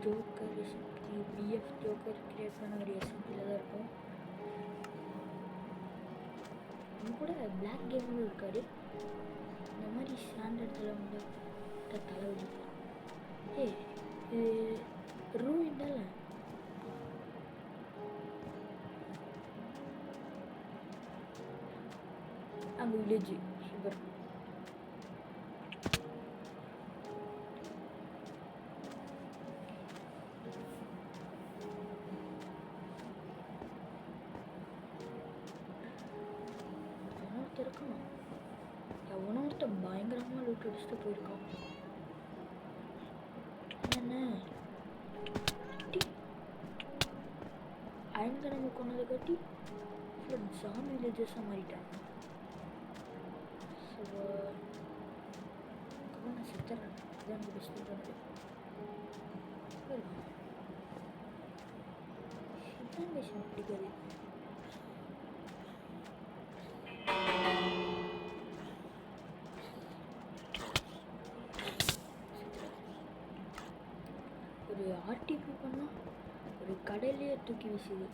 Joker SMP PF joker create பண்ண ஒரு எஸ்எம்பியில் தான் இருக்கும். நம்ம கூட பிளாக் கேமும் இருக்காரு. இந்த மாதிரி ஸ்டாண்டர்ட்ஸில் வந்து தலைவலி. இது ரூயின் தானே? அங்கே வில்லேஜ் சூப்பர். இருக்கணும் எவனோ ஒருத்தர் பயங்கரமாக லூட் அடிச்சுட்டு போயிருக்கான். என்ன அயன்க நம்ம கொண்டதை கட்டி ஜான் வில்லேஜஸாக மாறிட்டேன். ஸோ நான் செத்துறேன். அதான் எனக்கு பெஸ்ட்டு பண்ணுது. இதான் விஷயம் பிடிக்காது. ஒரு ஆர்டிபி பண்ணால் ஒரு கடையிலேயே தூக்கி வீசுது.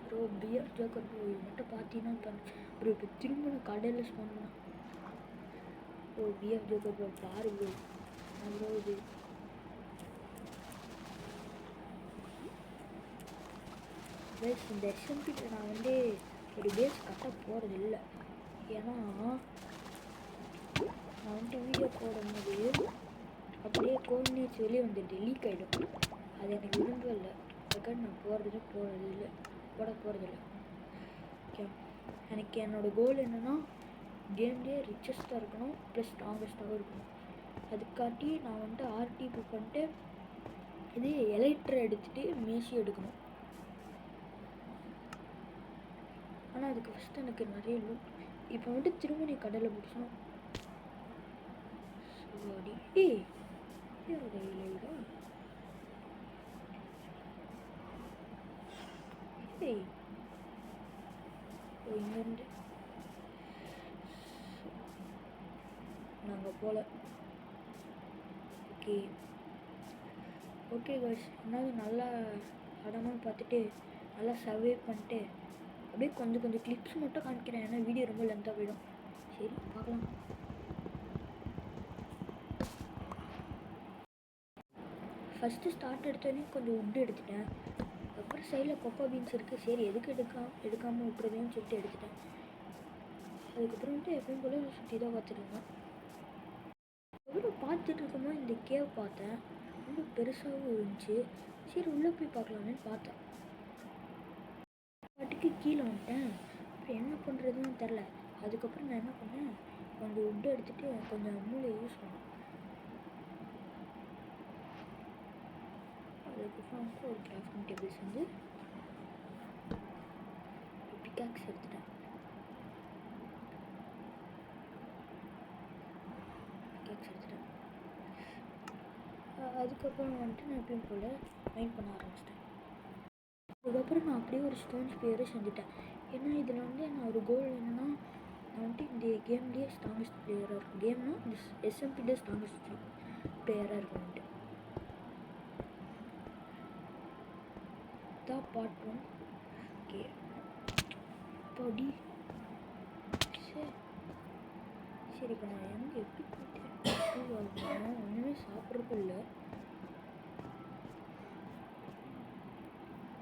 ப்ரோ பிஎஃப் ஜோக்கர் ப்ரோ இது மட்டும் பார்த்தீங்கன்னா ப்ரோ இப்போ திரும்ப நான் கடையில் சொன்னேன். ப்ரோ பிஎஃப் ஜோக்கர் ப்ரோ பாரு ப்ரோ ப்ரோ இது பேஸ் இந்த எஸ்எம்பிக்கு நான் வந்து ஒரு பேஸ் கட்ட போகிறது இல்லை. ஏன்னா நான் வந்துட்டு வீடியோ போடும்போது அப்படியே கோஆர்டினேட்ஸ் வெளியே வந்துட்டு லீக் ஆகிடும். அது எனக்கு விரும்பவில்லை. அதுக்காக நான் போட போகிறதில்லை. ஓகே, எனக்கு என்னோடய கோல் என்னென்னா கேம்லேயே ரிச்சஸ்ட்டாக இருக்கணும் ப்ளஸ் ஸ்ட்ராங்கஸ்ட்டாகவும் இருக்கணும். அதுக்காட்டி நான் வந்துட்டு ஆர்டிபி பண்ணிட்டு இது எலைட்ரை எடுத்துகிட்டு மேசி எடுக்கணும். ஆனால் அதுக்கு ஃபஸ்ட்டு எனக்கு நிறைய லூட். இப்போ வந்துட்டு திரும்ப நீ கடையில் பிடிச்சணும். இங்கேருந்து நாங்கள் போகல. ஓகே காய்ஸ், என்னாவது நல்லா இடமா பார்த்துட்டு நல்லா சர்வே பண்ணிட்டு அப்படியே கொஞ்சம் கிளிப்ஸ் மட்டும் காமிக்கிறேன். ஏன்னா வீடியோ ரொம்ப லென்த்தாக போயிடும். சரி பார்க்கலாம். ஃபஸ்ட்டு ஸ்டார்ட் எடுத்தோடனே கொஞ்சம் உட்டு எடுத்துட்டேன். அப்புறம் சைடில் கொக்கோ பீன்ஸ் இருக்குது. சரி எதுக்கு எடுக்காமல் விட்டுறதுன்னு சொல்லிட்டு எடுத்துட்டேன். அதுக்கப்புறம் வந்துட்டு எப்பயும் போல சுற்றி தான் பார்த்துருந்தேன். அப்புறம் பார்த்துட்டு இருக்கும்போது இந்த கேவ் பார்த்தேன். ரொம்ப பெருசாகவும் இருந்துச்சு. சரி உள்ளே போய் பார்க்கலாமேன்னு பார்த்தேன். பாட்டுக்கு கீழே வந்துட்டேன். அப்புறம் என்ன பண்ணுறதுன்னு தெரில. அதுக்கப்புறம் நான் என்ன பண்ணேன், கொஞ்சம் உட்டு எடுத்துகிட்டு கொஞ்சம் மூளையை யூஸ் பண்ணேன். அதுக்கப்புறம் வந்து ஒரு கிராஃப்டிங் டேபிள்ஸ் வந்து பிக்காக்ஸ் எடுத்துட்டேன். அதுக்கப்புறம் வந்துட்டு நான் எப்பயும் போல் மைண்ட் பண்ண ஆரம்பிச்சிட்டேன். அதுக்கப்புறம் நான் அப்படியே ஒரு ஸ்டோன் ஸ்பியரை செஞ்சுட்டேன். ஏன்னா இதில் வந்து நான் ஒரு கோல் என்னென்னா நான் வந்துட்டு இந்த கேம்லேயே ஸ்ட்ராங்கஸ்ட் பிளேயராக இருக்கும். கேம்னா இந்த எஸ்எம்பிலே ஸ்ட்ராங்கஸ்ட் பிளேயராக இருக்கும்ட்டு தான் பார்ட் 1. ஓகே படி சரி இப்போ நான் எங்கே எப்படி போயிட்டேன் ஒன்றுமே சாப்பிட்றதும் இல்லை.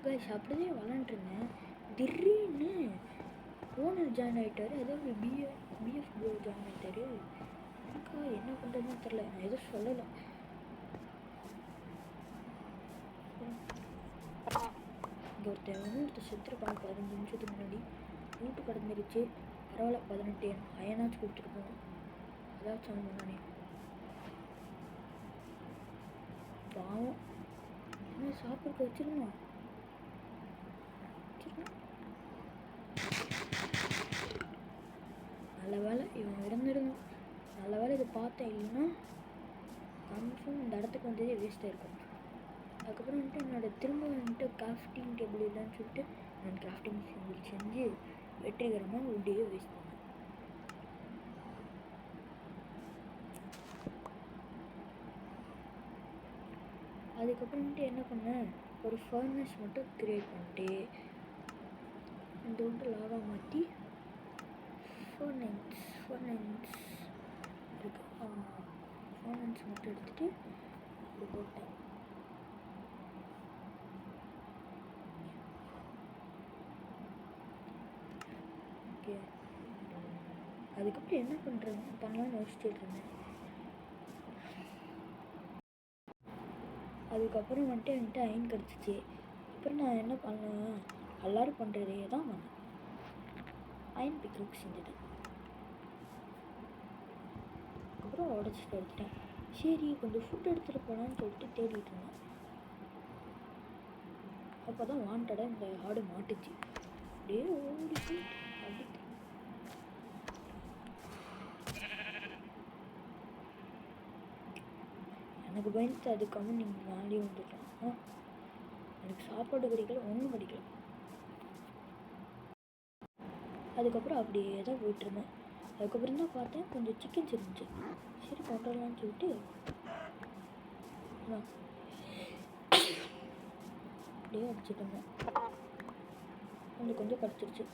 கைஸ் அப்படியே விளாண்டுருந்தேன். திடீர்னு ஓனர் ஜாயின் ஆகிட்டார். அதாவது பிஎஃப் ப்ரோ ஜாயின் ஆகிட்டார். எனக்கா என்ன பண்ணுறதுன்னு தெரில. நான் எதுவும் சொல்லலை. இங்கே ஒருத்தர் செத்துருப்பாங்க 15 நிமிஷத்துக்கு முன்னாடி. வீட்டு கடந்துருச்சு. பரவாயில்ல 18 அயனாச்சும் கொடுத்துட்டு போகணும். அதாச்சும் ஒன்று நானே பாவம். என்ன சாப்பிட்றதுக்கு வச்சிருந்தோம். நல்ல வேலை இவன் இறந்துருந்தான். நல்ல வேலை இதை பார்த்தேன். இல்லைன்னா கன்ஃபார்ம் இந்த இடத்துக்கு வந்ததே வேஸ்ட்டாக இருக்கும். அதுக்கப்புறம் வந்துட்டு திரும்ப வந்துட்டு கிராஃப்டிங் டேபிள் இல்லைன்னு சொல்லிட்டு நான் கிராஃப்டிங் செஞ்சு வெற்றிகரமாக உட்டையே வேஸ்ட் பண்ணேன். அதுக்கப்புறமேட்டு என்ன பண்ணேன், ஒரு ஃபர்னஸ் மட்டும் க்ரியேட் பண்ணிட்டு இந்த விட்டு லாவா மாற்றி ஃபர்னன்ஸ் இருக்கு ஃபர்னன்ஸ் மட்டும் எடுத்துகிட்டு இப்படி போட்டேன். ஓகே, அதுக்கப்புறம் என்ன பண்ணலான்னு யோசிச்சுட்டு இருந்தேன். அதுக்கப்புறம் வந்துட்டு என்கிட்ட அயன் கிடச்சிச்சு. அப்புறம் நான் என்ன பண்ணேன், எல்லோரும் பண்ணுறதே தான் பண்ணேன், அயன் பிக்னிக் செஞ்சுட்டேன். அப்புறம் உடச்சிட்டு எடுத்துட்டேன். சரி கொஞ்சம் ஃபுட் எடுத்துகிட்டு போகலான்னு சொல்லிட்டு தேடிட்டு இருந்தேன். அப்போ தான் வாண்டடாக இந்த ஆடு மாட்டுச்சு. அப்படியே ஓடிச்சு அப்படி எனக்கு பயந்துட்டு அதுக்காக நீங்கள் மேலேயே வந்துட்டோம். எனக்கு சாப்பாடு கிடைக்கல, ஒன்றும் கிடைக்கல. அதுக்கப்புறம் அப்படியே தான் போயிட்டுருந்தேன். அதுக்கப்புறம் தான் பார்த்தேன் கொஞ்சம் சிக்கன்ஸ் இருந்துச்சு. சரி போட்டுடலான்னு சொல்லிட்டு அப்படியே அடிச்சுட்டு இருந்தேன். கொஞ்சம் கடிச்சிருச்சு.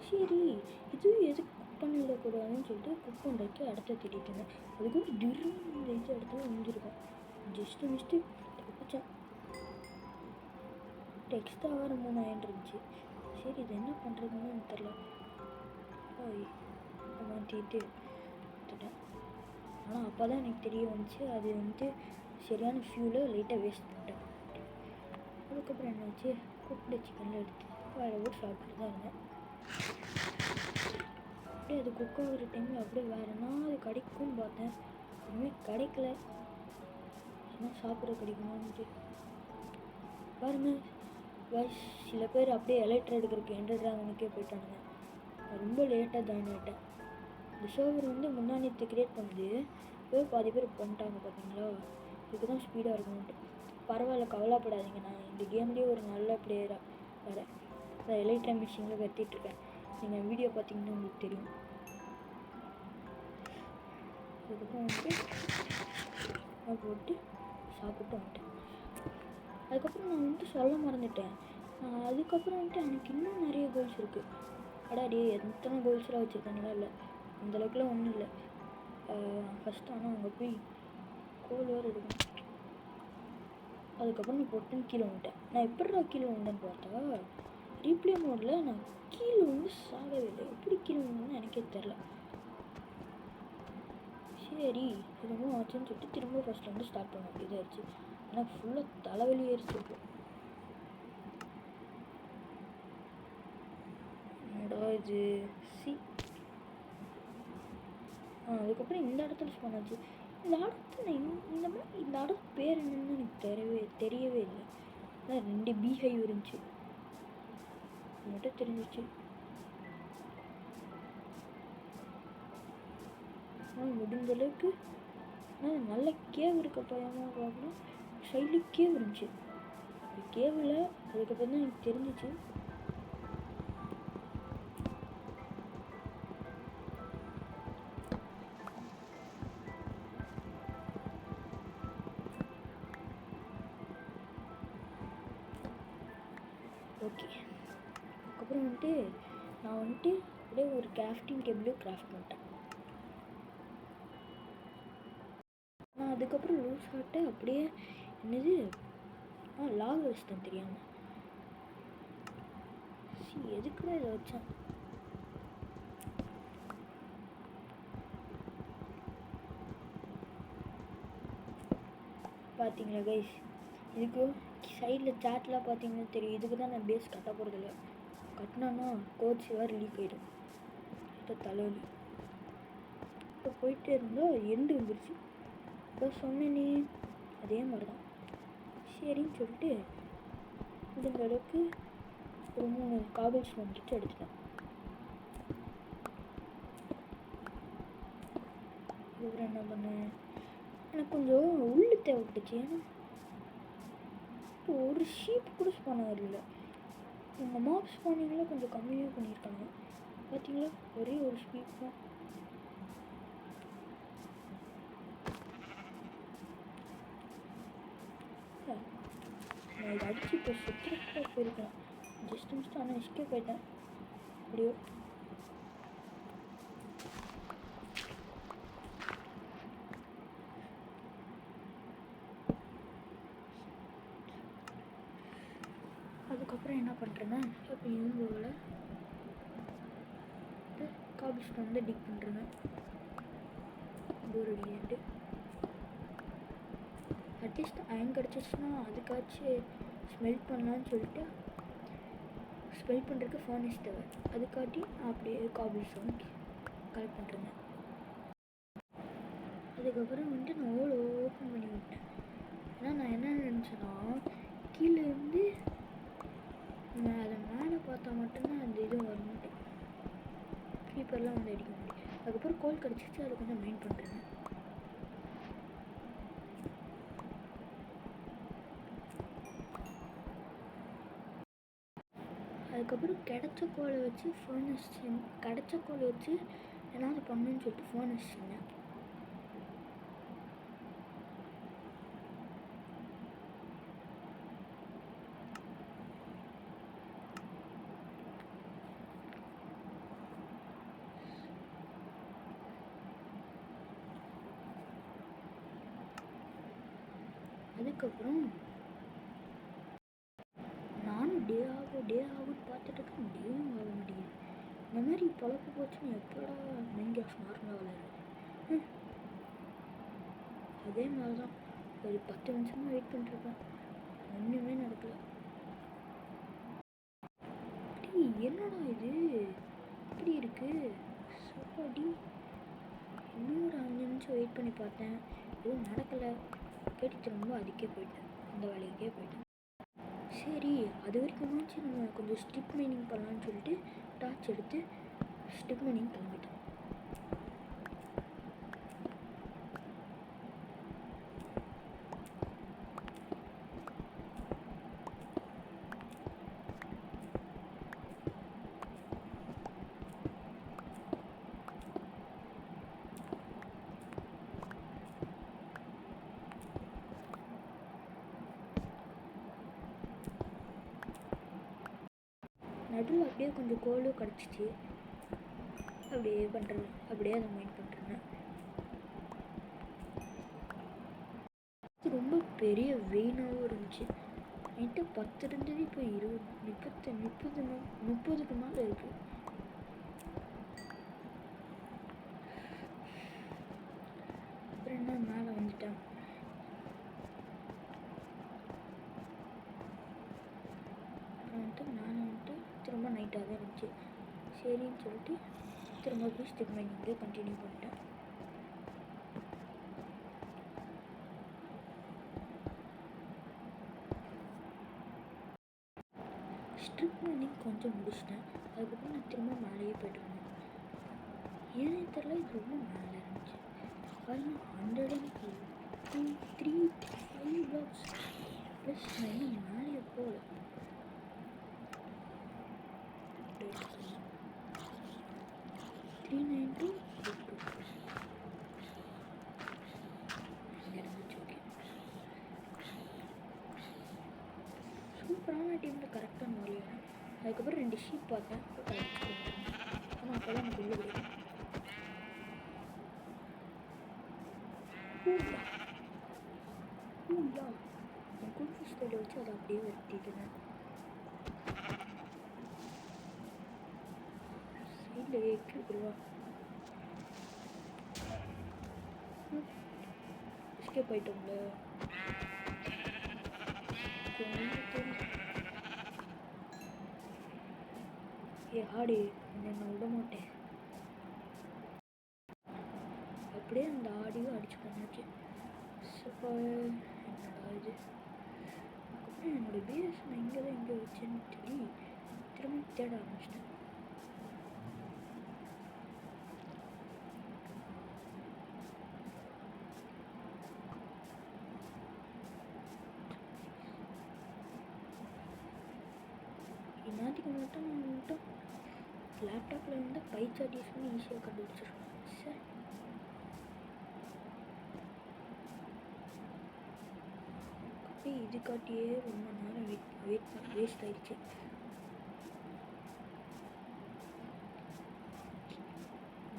சரி இது எதுக்கு குக் பண்ணிடக்கூடாதுன்னு சொல்லிட்டு குக் பண்ணுறதுக்கு இடத்த தேடிட்டு இருந்தேன். அதுக்கு வந்து திடீர்னு இந்த இது இடத்துல முடிஞ்சிருக்கும். Just mistake தப்பிச்சேன். எக்ஸ்ட்ரா வேறு 3000 இருந்துச்சு. சரி இது என்ன பண்ணுறதுன்னு எனக்கு தெரில. மாற்றிட்டு எடுத்துட்டேன். ஆனால் அப்போ தான் எனக்கு தெரிய வந்துச்சு அது வந்து சரியான ஃபியூலை லைட்டாக வேஸ்ட் பண்ணிட்டேன். அதுக்கப்புறம் என்னாச்சு, குக்டு சிக்கனில் எடுத்து வேறு போட்டு சாப்பிட்டு தான் இருந்தேன். அப்படியே அது குக் ஆகிற டைமில் அப்படியே வேறுனா அது கிடைக்கும்னு பார்த்தேன். எதுவுமே கிடைக்கல. ஏன்னா சாப்பிட கிடைக்கணும்னுட்டு பாருங்க வாய்ஸ் சில பேர் அப்படியே எலக்ட்ரா எடுக்கிறதுக்கு என்டர் ட்ராகனுக்கே போயிட்டானுங்க. ரொம்ப லேட்டாக ஜாயின் ஆகிட்டேன். இந்த சர்வர் வந்து முன்னாடி கிரியேட் பண்ணுது, இப்போ பாதி பேர் பண்ணிட்டாங்க பார்த்தீங்களா. இதுக்கு தான் ஸ்பீடாக இருக்கணும்ட்டு. பரவாயில்ல, கவலைப்படாதீங்க, நான் இந்த கேம்லேயே ஒரு நல்ல பிளேயராக வரேன். நான் எலக்ட்ரா மிஷினில் கத்திட்டுருக்கேன். நீங்கள் வீடியோ பார்த்தீங்கன்னா உங்களுக்கு தெரியும். அதுக்கப்புறம் வந்துட்டு நான் போட்டு சாப்பிட்டு வந்துட்டேன். அதுக்கப்புறம் நான் வந்துட்டு சொல்ல மறந்துட்டேன். அதுக்கப்புறம் வந்துட்டு எனக்கு இன்னும் நிறைய கோல்ஸ் இருக்குது. அடாடி எத்தனை கோல்ஸ்லாம் வச்சுருக்காங்களா இல்லை, அந்தளவுக்குலாம் ஒன்றும் இல்லை. ஃபஸ்ட்டு ஆனால் அங்கே போய் கோல் வேறு எடுக்கணும். அதுக்கப்புறம் நான் பொட்டுன்னு கீழே வந்துட்டேன். நான் எப்படிடா கீழே வந்தேன்னு பார்த்தா, ரீப்ளே மோடில் நான் கீழே வந்து சாகவே இல்லை. எப்படி கீழே வந்தேன்னு எனக்கே தெரில. சரி என்னமோ ஆச்சுன்னு சொல்லிட்டு திரும்ப ஃபஸ்ட் வந்து ஸ்டார்ட் பண்ண வேண்டியதாகிடுச்சு. எனக்கு ஃபுல்லாக தலைவலி ஏறிச்சிருக்கும். என்னடா இது அதுக்கப்புறம் இந்த இடத்துல ஸ்பானாச்சு. இந்த இடத்துல இந்த மாதிரி இந்த இடத்து பேர் என்னன்னு எனக்கு தெரியவே இல்லை. ஆனால் 2 பீஹைவ் இருந்துச்சு, மட்டும் தெரிஞ்சிச்சு. முடிஞ்ச அளவுக்கு நல்ல கேவ் இருக்க பயமாக பார்க்கணும். சைடில் கேவ் இருந்துச்சு. கேவில் அதுக்கப்புறம் தான் எனக்கு தெரிஞ்சிச்சு. ஓகே, அதுக்கப்புறம் வந்துட்டு நான் வந்துட்டு அப்படியே ஒரு கிராஃப்டிங் டேபிளையும் கிராஃப்ட் பண்ணிட்டேன். நான் அதுக்கப்புறம் லூஸ் ஆகிட்ட அப்படியே என்னது லாக் வச்சிட்டேன் தெரியாமல். எதுக்குதான் இதை வச்சேன். பார்த்தீங்களா கைஸ், இதுக்கு சைடில் சாட்லாம் பார்த்தீங்கன்னா தெரியும். இதுக்கு தான் நான் பேஸ் கட்ட போகிறதில்ல. கட்டினான்னா கோச் வேறு லீக் ஆகிடும். இப்போ தலைவலி. இப்போ போயிட்டே இருந்தால் எண்டு வந்துருச்சு. இப்போ சொன்னேனே அதே மாதிரி தான். சரின்னு சொல்லிட்டு இந்த அளவுக்கு ஒரு 3 காபிள்ஸ் வந்துட்டு எடுத்துட்டேன். இதுக்கப்புறம் என்ன பண்ணேன், எனக்கு கொஞ்சம் உள்ளு தேவைப்பட்டுச்சு. ஏன்னா இப்போ ஒரு ஷீப் கூட ஸ்பான் ஆகல. உங்கள் மாப் ஸ்பானிங்கில் கொஞ்சம் கம்மியாக பண்ணியிருக்காங்க பார்த்தீங்களா. ஒரே ஒரு ஷீப் தான். நான் இதை அடித்து இப்போ சுற்றுலா போயிருக்கேன். ஜஸ்ட் மிஸ்ட்டு ஆனால் எஸ்கேப் ஆகிட்டேன் அப்படியோ. அதுக்கப்புறம் என்ன பண்ணுறேன்னா இப்போ இரும்புகளை காபிஸ்ட் வந்து டிக் பண்ணுறேங்க. போர் அடிக்கிட்டு அட்லீஸ்ட் அயன் கிடச்சிச்சுன்னா அதுக்காச்சும் ஸ்மெல் பண்ணலான்னு சொல்லிட்டு ஸ்மெல் பண்ணுறதுக்கு ஃபர்னஸ் தேவை. அதுக்காட்டி அப்படியே காபிஸ்டோன் கலெக்ட் பண்ணுறேங்க. அதுக்கப்புறம் வந்து நான் ஓப்பன் பண்ணி விட்டேன். ஏன்னா நான் என்ன நினச்சேன்னா கீழே இருந்து நான் அதை மேலே பார்த்தா மட்டும்தான் அந்த இது வர மாட்டேன், க்ரீப்பர்லாம் வந்து அடிக்க முடியும். அதுக்கப்புறம் கோல் கிடச்சிச்சு, அதை கொஞ்சம் மைண்ட் பண்ணுறேன். அதுக்கப்புறம் கிடைச்ச கோலை வச்சு ஃபர்னஸ் கிடைச்ச கோலை வச்சு ஏதாவது பண்ணணுன்னு சொல்லிட்டு ஃபர்னஸ் செஞ்சேன். அதுக்கப்புறம் நானும் டே ஆகுன்னு பார்த்துட்டு இருக்கேன், டேவும் ஆக முடியுது. இந்த மாதிரி பொழப்பு போச்சுன்னு எப்படா மைன்கிராஃப்ட் நார்மலாக விளையாடுறது? அதே மாதிரி தான் ஒரு 10 நிமிஷமாக வெயிட் பண்ணிட்டுருக்கேன், ஒன்றுமே நடக்கல. என்னடா இது இப்படி இருக்குது? சப்பாடி இன்னும் ஒரு 5 நிமிஷம் வெயிட் பண்ணி பார்த்தேன், எதுவும் நடக்கலை. கேட்டு திரும்ப அதுக்கே போயிட்டேன், அந்த வேலைக்கே போயிட்டேன். சரி அது வரைக்குமாச்சு நம்ம கொஞ்சம் ஸ்ட்ரிப் மைனிங் பண்ணலான்னு சொல்லிட்டு டார்ச் எடுத்து ஸ்ட்ரிப் மைனிங் கிளம்பிட்டேன். நடுவில் அப்படியே கொஞ்சம் கோலும் கிடச்சிச்சு, அப்படியே பண்ணுறேன், அப்படியே அதை மைண்ட் பண்ணுறேன். இது ரொம்ப பெரிய வெயினாகவும் இருந்துச்சு. என்கிட்ட 10 இருந்தது, இப்போ 20 30க்கு மேலே இருக்குது. அப்புறம் என்ன மேலே வந்துட்டேன். நான் வந்துட்டு திரும்ப நைட்டாக தான் இருந்துச்சு. சரின்னு சொல்லிட்டு திரும்ப போய் ஸ்டிக் மைனிங்கே கண்டினியூ பண்ணிட்டேன். ஸ்ட்ரிப் மைனிங் கொஞ்சம் முடிச்சிட்டேன். அதுக்கப்புறம் நான் திரும்ப மேலேயே போய்ட்டு இருந்தேன். ஏன்னே தெரில, இது ரொம்ப மேலே இருந்துச்சு. பாருங்க 103 blocks ப்ளஸ் நான் இன்னும் மேலேயே போகல. 392 சூப்பரான டீமில் கரெக்டாக நுழையிறேன். அதுக்கப்புறம் 2 ஷீப் பார்த்தேன், ஆனால் அப்போல்லாம் எனக்கு உள்ள கிடைக்கும். என் குல்ஃபிஷ் ஸ்டைலை வச்சு அதை அப்படியே வெட்டிட்டுனேன். சைடில் எக்யூப்ருவா எஸ்கேப் ஆகிட்டோம்ல. ஆடி என்ன விட மாட்டேன். அப்படியே அந்த ஆடியும் அடிச்சு பண்ணாச்சு. என்னடா இது? அதுக்கப்புறம் என்னோடய பேஸ் நான் இங்கே தான் எங்கே வச்சேன்னு சொல்லி திரும்ப தேட ஆரம்பிச்சிட்டேன். இன்னாத்துக்கு மட்டும் லேப்டாப்பில் வந்து பை சார்ட் யூஸ் பண்ணி ஈஸியாக கண்டுபிடிச்சிருக்கேன். சார் இதுக்காட்டியே ரொம்ப நேரம் வேஸ்ட் ஆயிடுச்சு.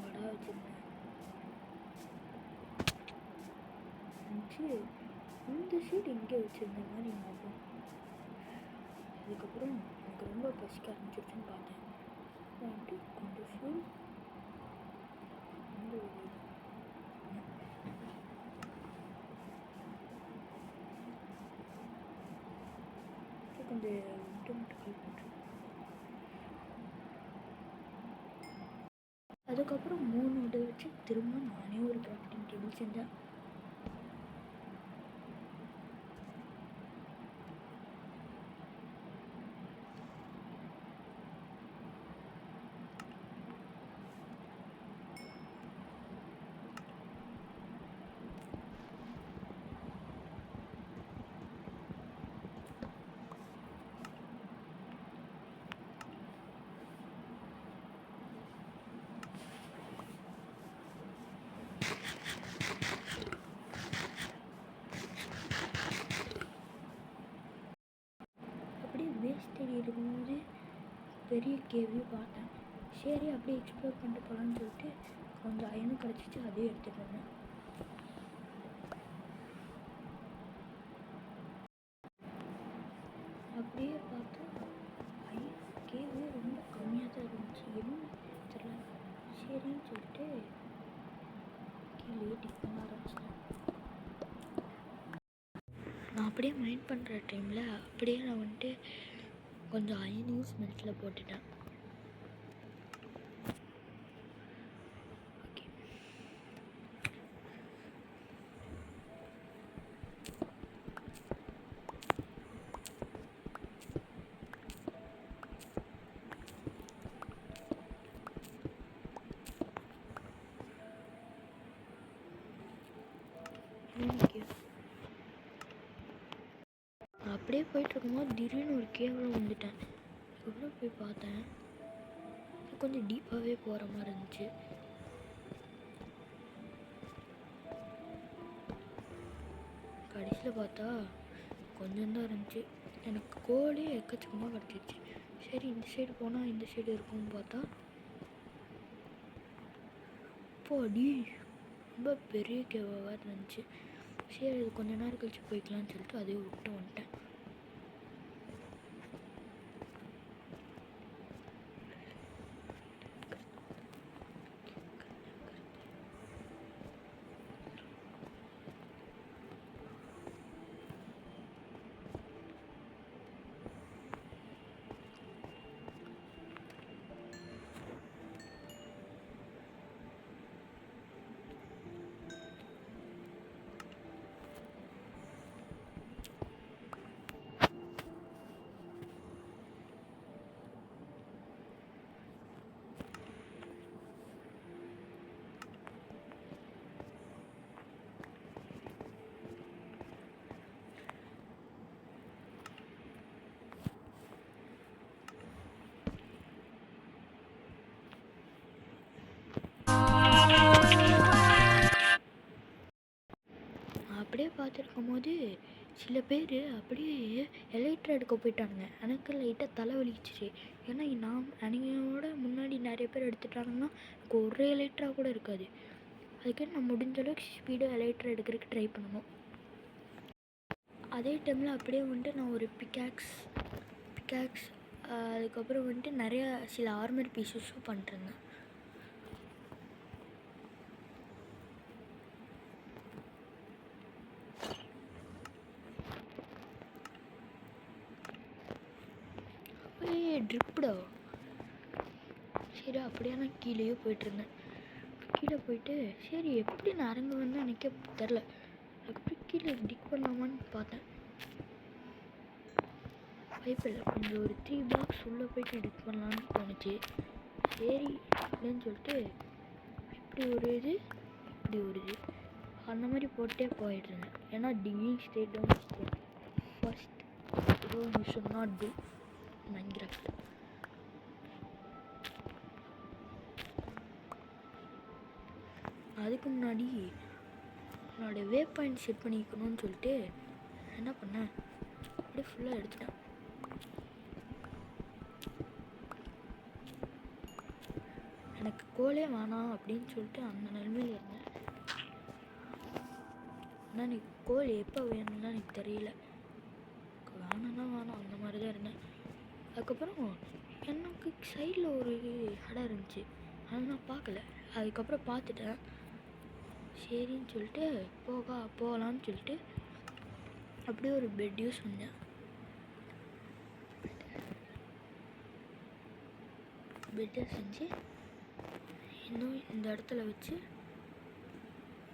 வடா வச்சுருந்தேன் இந்த சைடு இங்கே வச்சுருந்த மாதிரி ஞாபகம். அதுக்கப்புறம் எனக்கு ரொம்ப பசிக்க ஆரம்பிச்சிருச்சுன்னு பார்த்தேன். வந்துட்டு கொஞ்சம் ஃபுல் கொஞ்சம் விட்டு மட்டும் போட்டு அதுக்கப்புறம் 3 விட வச்சு திரும்ப நானே ஒரு கிராஃப்டிங் டேபிள் செஞ்சேன். வேஸ்ட் தேடி இருக்கும்போது பெரிய கேவையும் பார்த்தேன். சரி அப்படியே எக்ஸ்ப்ளோர் பண்ணிட்டு போகலான்னு சொல்லிட்டு கொஞ்சம் அயனும் கிடச்சிச்சு, அதையும் எடுத்துகிட்டு வந்தேன். அப்படியே பார்த்தா கேவே ரொம்ப கம்மியாக தான் இருந்துச்சு, என்ன தெரியல. சரின்னு சொல்லிட்டு கீழே டிக் பண்ண ஆரம்பிச்சிட்டேன். நான் அப்படியே மைண்ட் பண்ணுற டைமில் அப்படியே நான் வந்துட்டு கொஞ்சம் அயனையும் ஸ்மெல்ட்டில் போட்டுட்டேன். அப்படியே போயிட்டுருக்கும்போது திடீர்னு ஒரு கேவில் வந்துட்டேன். அதுக்கப்புறம் போய் பார்த்தேன், கொஞ்சம் டீப்பாகவே போகிற மாதிரி இருந்துச்சு. கடைசியில் பார்த்தா கொஞ்சம் தான் இருந்துச்சு. எனக்கு கோலே எக்கச்சக்கமாக கிடச்சிருச்சு. சரி இந்த சைடு போனால் இந்த சைடு இருக்கும்னு பார்த்தா போடி ரொம்ப பெரிய கேவாக இருந்துச்சு. சரி அது கொஞ்ச நேரம் கழிச்சு போய்க்கலான்னு சொல்லிட்டு அதையும் விட்டு வந்துட்டேன். அப்படியே பார்த்துருக்கும் போது சில பேர் அப்படியே எலைட்ரா எடுக்க போயிட்டானுங்க. எனக்கு லைட்டாக தலை வலிச்சிச்சு. ஏன்னா நான் அன்னையோட முன்னாடி நிறைய பேர் எடுத்துட்டாங்கன்னா எனக்கு ஒரு எலைட்ரா கூட இருக்காது. அதுக்கு நான் முடிஞ்ச அளவுக்கு ஸ்பீடாக எலைட்ரா எடுக்கிறதுக்கு ட்ரை பண்ணணும். அதே டைமில் அப்படியே வந்துட்டு நான் ஒரு பிக்காக்ஸ் அதுக்கப்புறம் வந்துட்டு நிறையா சில ஆர்மர் பீசஸும் பண்ணிட்டுருந்தேன். ட்ரிப்புடா. சரி அப்படியே நான் கீழேயே போயிட்டுருந்தேன். கீழே போயிட்டு சரி எப்படி நான் இறங்குவேன்னு எனக்கே தெரில. அதுக்கப்புறம் கீழே டிக் பண்ணலாமான்னு பார்த்தேன். வாய்ப்பில்லை. கொஞ்சம் ஒரு 3 blocks உள்ளே போயிட்டு டிக் பண்ணலான்னு தோணுச்சு. சரி அப்படின்னு சொல்லிட்டு இப்படி ஒரு இது அந்த மாதிரி போட்டே போயிட்டுருந்தேன். ஏன்னா டிகிங் ஸ்டேட் தான் first you should not do Minecraft. அதுக்கு முன்னாடி என்னோடய வே பாயிண்ட் செட் பண்ணிக்கணும்னு சொல்லிட்டு என்ன பண்ணேன், அப்படியே ஃபுல்லாக எடுத்துட்டேன். எனக்கு கோலே வேணாம் அப்படின்னு சொல்லிட்டு அந்த நிலைமையில் இருந்தேன். ஆனால் எனக்கு கோல் எப்போ வேணும்னா எனக்கு தெரியல, வேணும்னா வேணாம் அந்த மாதிரி தான் இருந்தேன். அதுக்கப்புறம் எனக்கு சைடில் ஒரு இடம் இருந்துச்சு, அதை நான் பார்க்கல. அதுக்கப்புறம் பார்த்துட்டேன். சரின்னு சொல்லிட்டு போகலான்னு சொல்லிட்டு அப்படியே ஒரு பெட் யூஸ் பண்ணேன். பெட்டை செஞ்சு இன்னும் இந்த இடத்துல வச்சு,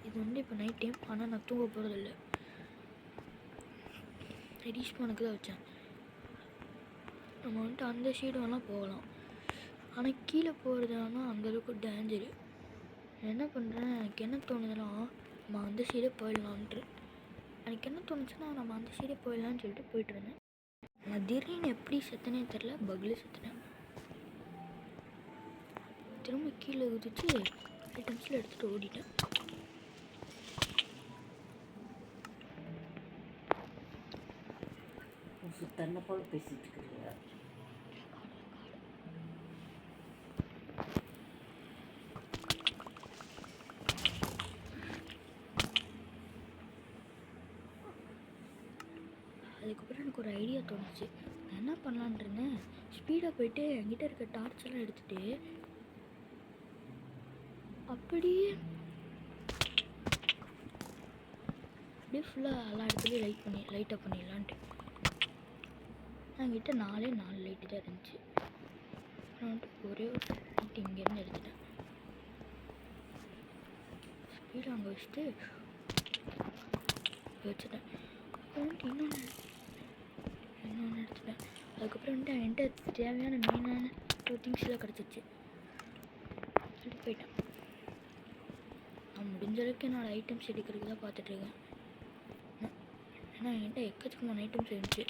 இது வந்து இப்போ நைட் டைம், ஆனால் நான் தூங்க போகிறதில்ல, ரீஸ்பானுக்கு தான் வச்சேன். நம்ம வந்துட்டு அந்த சைடு வேணால் போகலாம், ஆனால் கீழே போகிறது ஆனால் அந்தளவுக்கு டேஞ்சரு. என்ன பண்ணுறேன், எனக்கு என்ன தோணுதுன்னா நம்ம அந்த சைடே போயிடலான்ட்டு. எனக்கு என்ன தோணுச்சுன்னா நம்ம அந்த சைடே போயிடலான்னு சொல்லிட்டு போயிட்டுருந்தேன். நான் திடீர்னு எப்படி செத்தனே தெரில, பக்கில் செத்துனேன். திரும்ப கீழே குதிச்சு ஐட்டம்ஸில் எடுத்துகிட்டு ஓடிட்டேன். தன்னை போல பேசிட்டு இருக்கிறீங்க. அதுக்கப்புறம் எனக்கு ஒரு ஐடியா தோணுச்சு. நான் என்ன பண்ணலான் இருந்தேன், ஸ்பீடாக போயிட்டு என்கிட்ட இருக்க டார்ச் எல்லாம் எடுத்துகிட்டு அப்படியே ஃபுல்லாக எல்லா இடத்துலையும் லைட்டாக பண்ணிடலான்ட்டு. என்கிட்ட 4 லைட்டு தான் இருந்துச்சு. அப்புறம் வந்துட்டு ஒரே ஒரு லைட் இங்கேருந்து எடுத்துட்டேன். ஸ்பீடாக அங்கே வச்சுட்டேன். அப்புறம் வந்துட்டு இன்னொன்று எடுத்துட்டேன். அதுக்கப்புறம் வந்துட்டு என்கிட்ட தேவையான மெயினான 2 திங்ஸ்லாம் கிடச்சிச்சு. சொல்லிட்டு போயிட்டேன். நான் முடிஞ்ச அளவுக்கு என்னோடய ஐட்டம்ஸ் எடுக்கிறதுக்கு தான் பார்த்துட்ருக்கேன். ஏன்னா என்கிட்ட எக்கச்சக்கமான ஐட்டம்ஸ் இருந்துச்சு.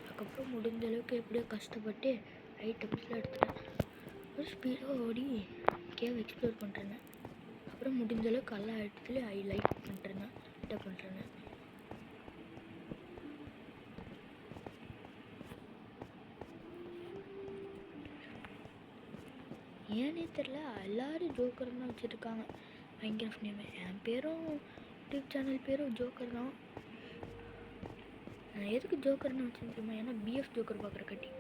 அதுக்கப்புறம் முடிஞ்ச அளவுக்கு எப்படியோ கஷ்டப்பட்டு ஐட்டம்ஸ்லாம் எடுத்துட்டேன். ஒரு ஸ்பீடாக ஓடி கேவ் எக்ஸ்ப்ளோர் பண்ணுறேன். அப்புறம் முடிஞ்ச அளவுக்கு எல்லா இடத்துலையும் லைட் பண்ணுறேன், லைட்டாக பண்ணுறேன். ஏன்னே தெரில, எல்லோரும் ஜோக்கர் தான் வச்சுருக்காங்க. மைன்கிராஃப்ட் நேம், என் பேரும் யூடியூப் சேனல் பேரும் ஜோக்கர் தான். நான் எதுக்கு ஜோக்கர்னு வச்சுருக்கேன், ஏன்னா பிஎஃப் ஜோக்கர் பார்க்குற கட்டி.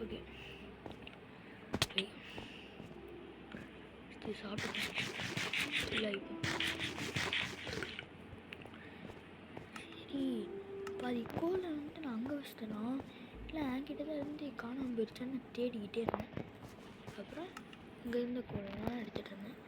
ஓகே, சாப்பிட்டு இல்லை இப்போ சரி. பாதி கோலை வந்துட்டு நான் அங்கே வச்சிட்டேன்னா, இல்லை என்கிட்ட தான் இருந்து காணாமல் போயிடுச்சான்னு தேடிக்கிட்டே இருந்தேன். அப்புறம் இங்கே இருந்த கோலெல்லாம் எடுத்துகிட்டு இருந்தேன்.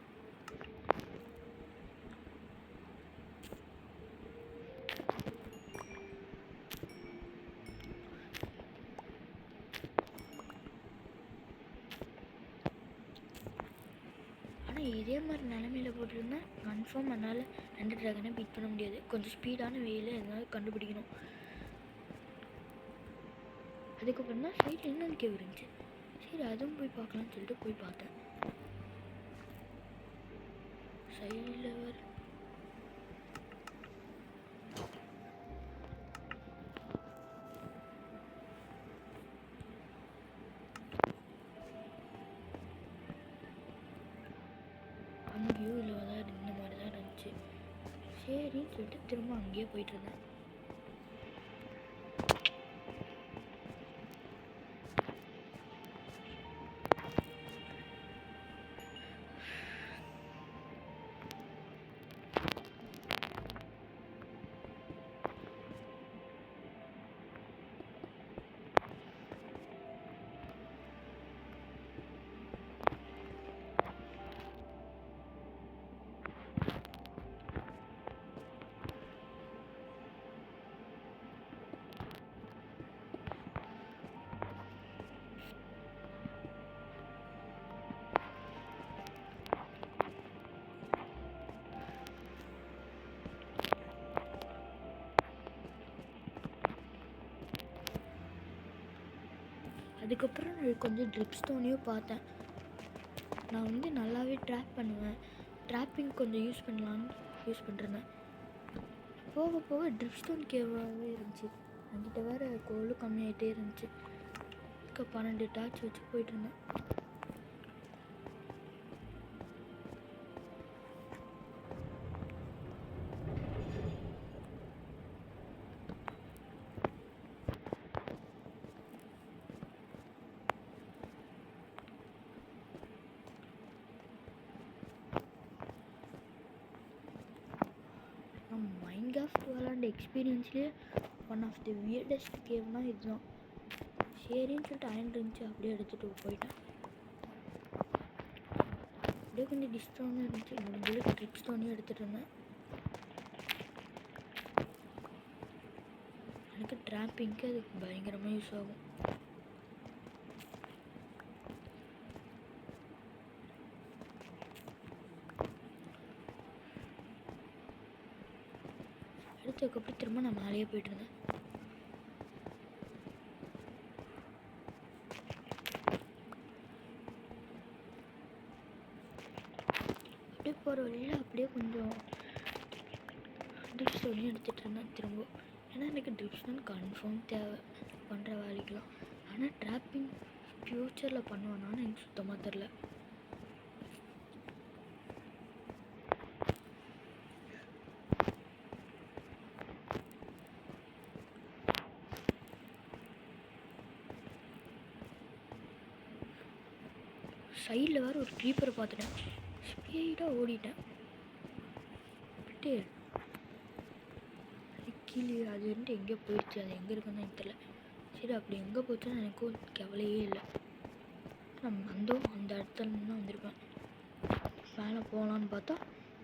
ஆனால் இதே மாதிரி நிலமையில் போட்டிருந்தேன் கன்ஃபார்ம் என்னால் எண்டர் ட்ராகனை பீட் பண்ண முடியாது. கொஞ்சம் ஸ்பீடான வேயில் எதனால கண்டுபிடிக்கணும். அதுக்கப்புறம் தான் சைடில் இன்னொன்று கேவ் இருந்துச்சு. சரி அதுவும் போய் பார்க்கலான்னு சொல்லிட்டு போய் பார்த்தேன். சைடில் அங்கேயும் இல்லை தான் இந்த மாதிரி தான் இருந்துச்சு. சரின்னு சொல்லிட்டு திரும்ப அங்கேயே போயிட்டு இருந்தேன். அதுக்கப்புறம் நான் கொஞ்சம் ட்ரிப் ஸ்டோனையும் பார்த்தேன். நான் வந்து நல்லாவே ட்ராப் பண்ணுவேன், ட்ராப்பிங் கொஞ்சம் யூஸ் பண்ணலான்னு யூஸ் பண்ணுறேன். போக போக ட்ரிப் ஸ்டோன் கேவாகவே இருந்துச்சு. என்கிட்ட வேறு கோலும் கம்மியாகிட்டே இருந்துச்சு. 12 டார்ச் வச்சு போயிட்டுருந்தேன். மைன்கிராஃப்ட் விளாண்ட எக்ஸ்பீரியன்ஸ்லேயே ஒன் ஆஃப் தி வியர்டஸ்ட் கேம்னால் இதுதான். சரின்னு சொல்லிட்டு அயன் இருந்துச்சு, அப்படியே எடுத்துகிட்டு போயிட்டேன். அப்படியே கொஞ்சம் டிஸ்டோனும் இருந்துச்சு, முடிஞ்சு ட்ரிப் ஸ்டோனையும் எடுத்துகிட்டு இருந்தேன். எனக்கு ட்ராப்பிங்க்கு அதுக்கு பயங்கரமாக யூஸ் ஆகும். எடுத்ததுக்கப்புறம் திரும்ப நான் மேலேயே போயிட்டு இருந்தேன். அப்படியே போகிற வழியில் அப்படியே கொஞ்சம் ட்ரிப் ஸ்டோனையும் எடுத்துகிட்டு இருந்தேன் திரும்ப. ஏன்னா எனக்கு ட்ரிப் ஸ்டோன் கன்ஃபார்ம் தேவை பண்ணுற வேலைக்கெலாம். ஆனால் ட்ராப்பிங் ஃப்யூச்சரில் பண்ணுவேனான்னு எனக்கு சுத்தமாக தெரில. சைடில் வேறு ஒரு க்ரீப்பரை பார்த்துட்டேன், ஸ்பீடாக ஓடிட்டேன். விட்டு கீழே அது வந்துட்டு எங்கே போயிடுச்சு, அது எங்கே இருக்குன்னு எனக்கு தெரியல. சரி, அப்படி எங்கே போச்சுன்னு எனக்கும் கவலையே இல்லை. நம்ம அந்த இடத்துல தான் வந்திருப்பேன். மேலே போகலான்னு பார்த்தா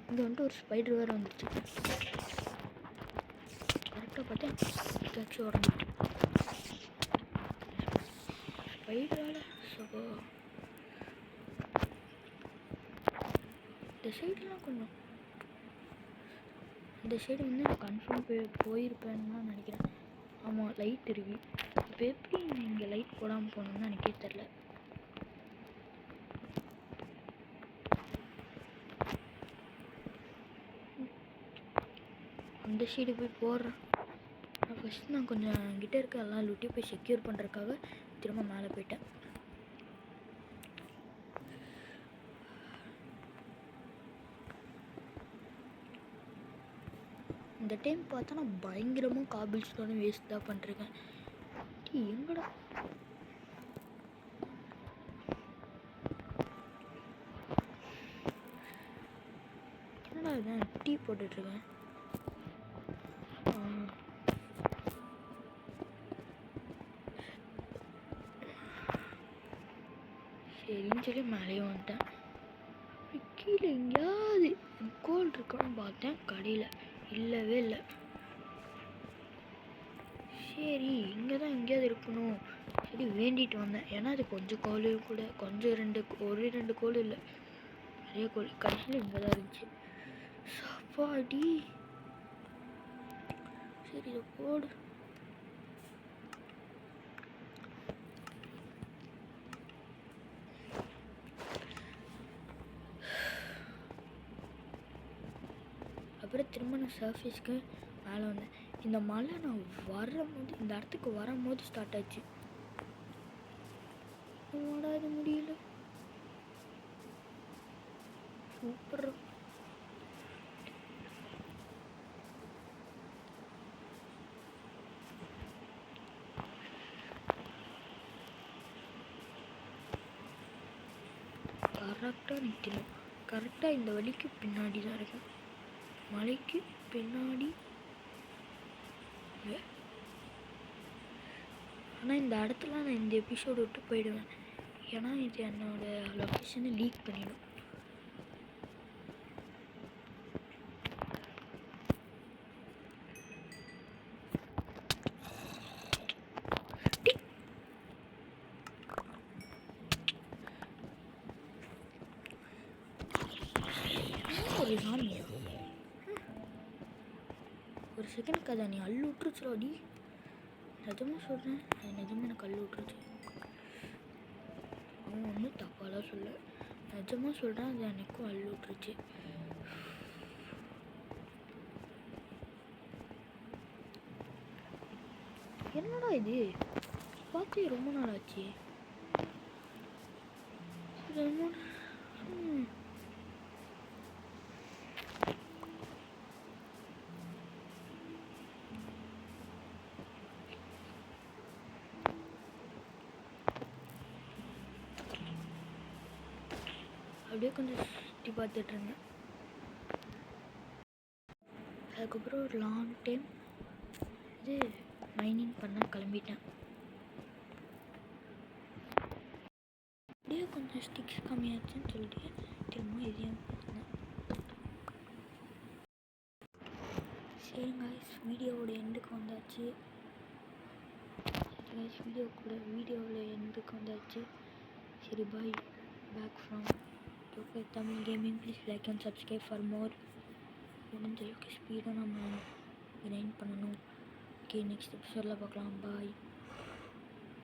இங்கே வந்துட்டு ஒரு ஸ்பைடர் வேறு வந்துடுச்சு. கரெக்டாக பார்த்தேன் ஏதாச்சும் உடஞ்சிட்டு ஸ்பைடரால். ஸோ இந்த சைடெலாம் கொஞ்சம் இந்த சைடு வந்து நான் கன்ஃபார்ம் போயிருப்பேன்னு தான் நினைக்கிறேன். ஆமாம், லைட் இருக்கு. இப்போ எப்படி இங்கே லைட் போடாமல் போகணுன்னு எனக்கே தெரில. அந்த சைடு போய் போடுறேன். ஃபஸ்ட்டு நான் கொஞ்சம் என்கிட்ட இருக்க எல்லாம் லூட்டி போய் செக்யூர் பண்ணுறதுக்காக திரும்ப மேலே போயிட்டேன். இந்த டைம் பார்த்தா நான் பயங்கரமாக காபிள் ஸ்டோனை வேஸ்ட் தான் பண்ணிருக்கேன். எங்கடா என்னடா இதான் டீ போட்டுட்ருக்கேன். சரின்னு சொல்லி மேலேயும் வந்துட்டேன். கீழே எங்கேயாவது கோல் இருக்கான்னு பார்த்தேன், கடையில் இல்லவே இல்லை. சரி, இங்கே தான் எங்கேயாவது இருக்கணும் சரி வேண்டிட்டு வந்தேன். ஏன்னா அது கொஞ்சம் கோலும் கூட, கொஞ்சம் ஒரு ரெண்டு கோல் இல்லை, நிறைய கோல். கடைசியில் இங்கே தான் இருந்துச்சு. சாப்பாடி சரி, இதை போடு. அப்புறம் திரும்ப நான் சர்ஃபேஸ்க்கு மேலே வந்தேன். இந்த மழை நான் வரும்போது, இந்த இடத்துக்கு வரும்போது ஸ்டார்ட் ஆச்சு. ஓடாது முடியல. சூப்பர். கரெக்டாக நிற்கணும். கரெக்டாக இந்த வழிக்கு பின்னாடி தான் இருக்கும், மலைக்கு பின்னாடி. ஆனால் இந்த இடத்துல நான் இந்த எபிசோடு விட்டு போயிடுவேன். ஏன்னா இது என்னோடய லொக்கேஷனை லீக் பண்ணிடும். ஒரு சாமியா ஒரு செகண்ட் அதை நீ அள்ளு விட்டுருச்சுடாடி. நிஜமாக சொல்கிறேன், நிஜமாக எனக்கு அள்ளு விட்டுருச்சு. அவன் ஒன்றும் தப்பாலாம் சொல்ல, நிஜமாக சொல்கிறேன். அது எனக்கும் அள்ளு விட்டுருச்சு. என்னடா இது, பார்த்து ரொம்ப நாள் ஆச்சு. அப்படியே கொஞ்சம் சுற்றி பார்த்துட்டு இருந்தேன். அதுக்கப்புறம் ஒரு லாங் டைம் இது மைனிங் பண்ண கிளம்பிட்டேன். அப்படியே கொஞ்சம் ஸ்டிக்ஸ் கம்மியாச்சுன்னு சொல்லிட்டு திரும்ப இதையும் பார்த்தேன். சரி காய்ஸ், வீடியோவோட எண்டுக்கு வந்தாச்சு. வீடியோவில் எண்டுக்கு வந்தாச்சு. சரி, bye. Back from Joker Tamil gaming. Please like and subscribe for more. முடிஞ்ச அளவுக்கு ஸ்பீடாக நம்ம கிரைண்ட் பண்ணணும். ஓகே, நெக்ஸ்ட் எபிசோடில் பார்க்கலாம். பாய்.